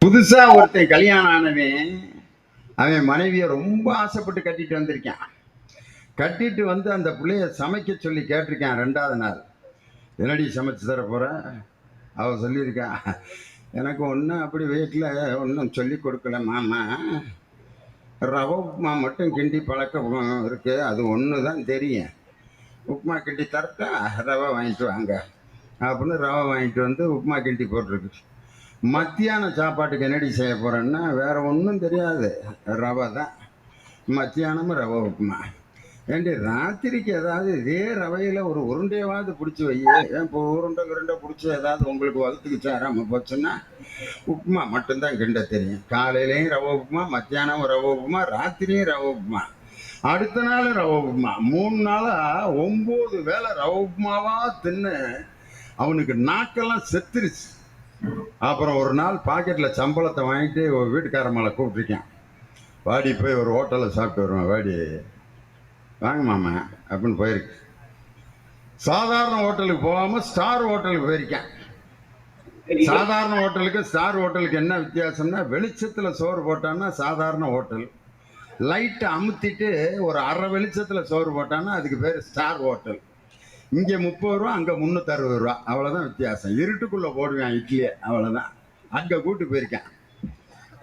புதுசா ஒருத்தன் கல்யாணம் ஆனவன் அவன் மனைவியை ரொம்ப ஆசைப்பட்டு கட்டிட்டு வந்திருக்கான். கட்டிட்டு வந்து அந்த பிள்ளைய சமைக்க சொல்லி கேட்டிருக்கான். 2வது நாள் என்னடி சமைச்சு தர போற? அவ சொல்லியிருக்கா, எனக்கு ஒன்றும் அப்படி வீட்டில் ஒன்றும் சொல்லி கொடுக்கல மாமா, ரவை உப்புமா மட்டும் கிண்டி பழக்கம் இருக்கு, அது ஒன்று தான் தெரியும். உப்புமா கிண்டி தரட்டா? ரவை வாங்கிட்டு வாங்க அப்படின்னு ரவை வாங்கிட்டு வந்து உப்புமா கிண்டி போட்டிருக்கு. மத்தியான சாப்பாட்டுக்கு என்னடி செய்ய போகிறேன்னா வேறு ஒன்றும் தெரியாது, ரவை தான். மத்தியானமும் ரவை உப்புமா. ஏண்டி ராத்திரிக்கு ஏதாவது இதே ரவையில் ஒரு உருண்டையாவது பிடிச்சி வை. ஏன் இப்போ உருண்டை பிடிச்சி ஏதாவது உங்களுக்கு வகுத்துக்கு சேராமல் போச்சுன்னா உப்புமா மட்டும்தான் கிண்ட தெரியும். காலையிலையும் ரவை உப்புமா, மத்தியானமும் ரவை உப்புமா, ராத்திரியும் ரவை உப்புமா, அடுத்த நாள் ரவை உப்புமா. 3 நாளாக 9 வேளை ரவை உப்புமாவாக தின்னு அவனுக்கு நாக்கெல்லாம் செத்துருச்சு. அப்புறம் ஒரு நாள் பாக்கெட்டில் சம்பளத்தை வாங்கிட்டு ஒரு வீட்டுக்காரம்மாவை கூப்பிட்ருக்கேன். வாடி போய் ஒரு ஹோட்டலில் சாப்பிட்டு வருவேன், வாடி வாங்க மாமா அப்படின்னு போயிருக்கு. சாதாரண ஹோட்டலுக்கு போகாமல் ஸ்டார் ஹோட்டலுக்கு போயிருக்கேன். சாதாரண ஹோட்டலுக்கு ஸ்டார் ஹோட்டலுக்கு என்ன வித்தியாசம்னா, வெளிச்சத்தில் சோறு போட்டான்னா சாதாரண ஹோட்டல், லைட்டை அமுத்திட்டு ஒரு அரை வெளிச்சத்தில் சோறு போட்டான்னா அதுக்கு பேர் ஸ்டார் ஹோட்டல். இங்கே 30 ரூபா, அங்கே 360 ரூபா, அவ்வளோதான் வித்தியாசம். இருட்டுக்குள்ளே போடுவேன் இட்லியே, அவ்வளோதான். அங்கே கூட்டு போயிருக்கேன்.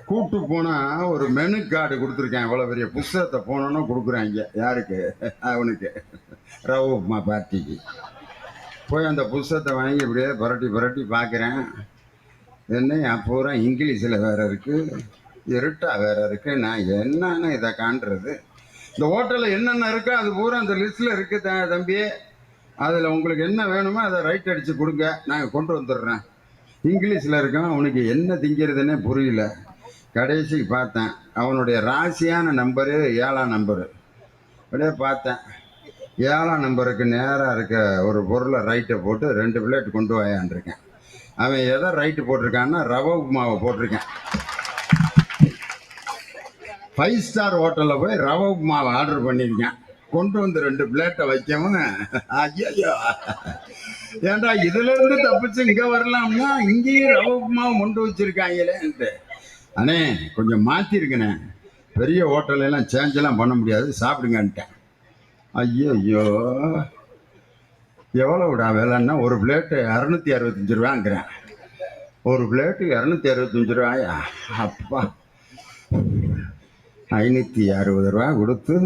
கூட்டு போனால் ஒரு மெனு கார்டு கொடுத்துருக்கேன். இவ்வளோ பெரிய புஸ்தகத்தை போனோன்னு கொடுக்குறாங்க. யாருக்கு? அவனுக்கு, ரவை உப்புமா பார்ட்டிக்கு. போய் அந்த புஸ்தகத்தை வாங்கி இப்படியே புரட்டி பார்க்குறேன். என்ன பூரா இங்கிலீஷில் வேறு இருக்குது, இருட்டா வேறு இருக்குது. நான் என்னன்னு இதை காண்றது? இந்த ஹோட்டலில் என்னென்ன இருக்கோ அது பூரா அந்த லிஸ்ட்டில் இருக்குது தம்பி. அதில் உங்களுக்கு என்ன வேணுமோ அதை ரைட் அடித்து கொடுங்க, நாங்கள் கொண்டு வந்துடுறேன். இங்கிலீஷில் இருக்கான். அவனுக்கு என்ன திங்கிறதுன்னே புரியல. கடைசிக்கு பார்த்தேன், அவனுடைய ராசியான நம்பரு 7ஆம் நம்பரு. அப்படியே பார்த்தேன், 7ஆம் நம்பருக்கு நேராக இருக்க ஒரு பொருளை ரைட்டை போட்டு 2 பிளேட் கொண்டு வாயான்ருக்கேன். அவன் எதை ரைட்டு போட்டிருக்கான்னா ரவை உப்புமாவை போட்டிருக்கேன். 5 ஸ்டார் ஹோட்டலில் போய் ரவை உப்புமாவை ஆர்டர் பண்ணியிருக்கேன். கொண்டு வந்து 2 பிளேட்டை வைக்கவும், ஐயோ ஏன்டா இதுலேருந்து தப்பிச்சு இங்கே வரலாம்னா இங்கேயும் ரவை உப்புமாவை கொண்டு வச்சுருக்காங்களேன்ட்டு. அண்ணே கொஞ்சம் மாற்றிருக்கண்ணே, பெரிய ஹோட்டலெல்லாம் சேஞ்செல்லாம் பண்ண முடியாது, சாப்பிடுங்கன்ட்டேன். ஐயோ எவ்வளோ விடா வேலைன்னா, ஒரு பிளேட்டு 665 ரூபாங்கிறேன். ஒரு பிளேட்டு 265 ரூபாயா? அப்பா, 560 ரூபா கொடுத்து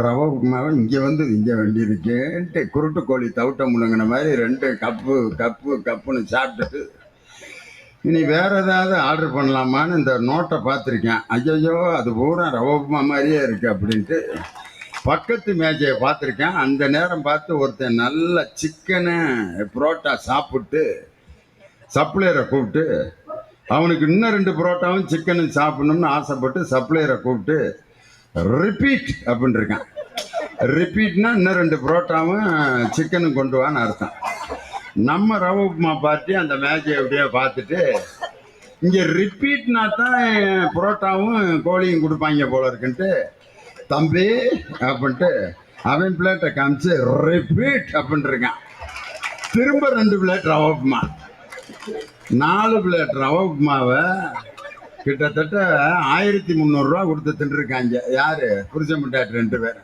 ரவை உப்புமாவை இங்கே வந்து இங்கே வேண்டியிருக்கேன்ட்டு குருட்டு கோழி தவிட்ட முழுங்கின மாதிரி 2 கப்புன்னு சாப்பிட்டுட்டு இனி வேறு ஏதாவது ஆர்டர் பண்ணலாமான்னு இந்த நோட்டை பார்த்துருக்கேன். ஐயோ அது பூரா ரவை உப்புமா மாதிரியே இருக்குது அப்படின்ட்டு பக்கத்து மேஜையை பார்த்துருக்கேன். அந்த நேரம் பார்த்து ஒருத்தன் நல்ல சிக்கனு புரோட்டா சாப்பிட்டு சப்ளையரை கூப்பிட்டு, அவனுக்கு இன்னும் 2 புரோட்டாவும் சிக்கனும் சாப்பிடணும்னு ஆசைப்பட்டு சப்ளையரை கூப்பிட்டு ரிப்பீட் அப்படின்னு இருக்கான். ரிப்பீட்னா இன்னும் 2 புரோட்டாவும் சிக்கனும் கொண்டு வான்னு அர்த்தம். நம்ம ரவை உப்புமா பார்ட்டி அந்த மேட்சை அப்படியே பார்த்துட்டு, இங்கே ரிப்பீட்னா தான் புரோட்டாவும் கோழியும் கொடுப்பாங்க போல இருக்குன்ட்டு, தம்பி அப்படின்ட்டு அவன் பிளேட்டை காமிச்சு ரிப்பீட் அப்படின்னு இருக்கான். திரும்ப 2 பிளேட் ரவை உப்புமா, 4 பிளேட் ரவை உப்புமாவை கிட்டத்தட்ட 1300 ரூபா கொடுத்து தின்றுருக்காங்க. யாரு? புருஷன் முட்டாட்டு 2 பேர்.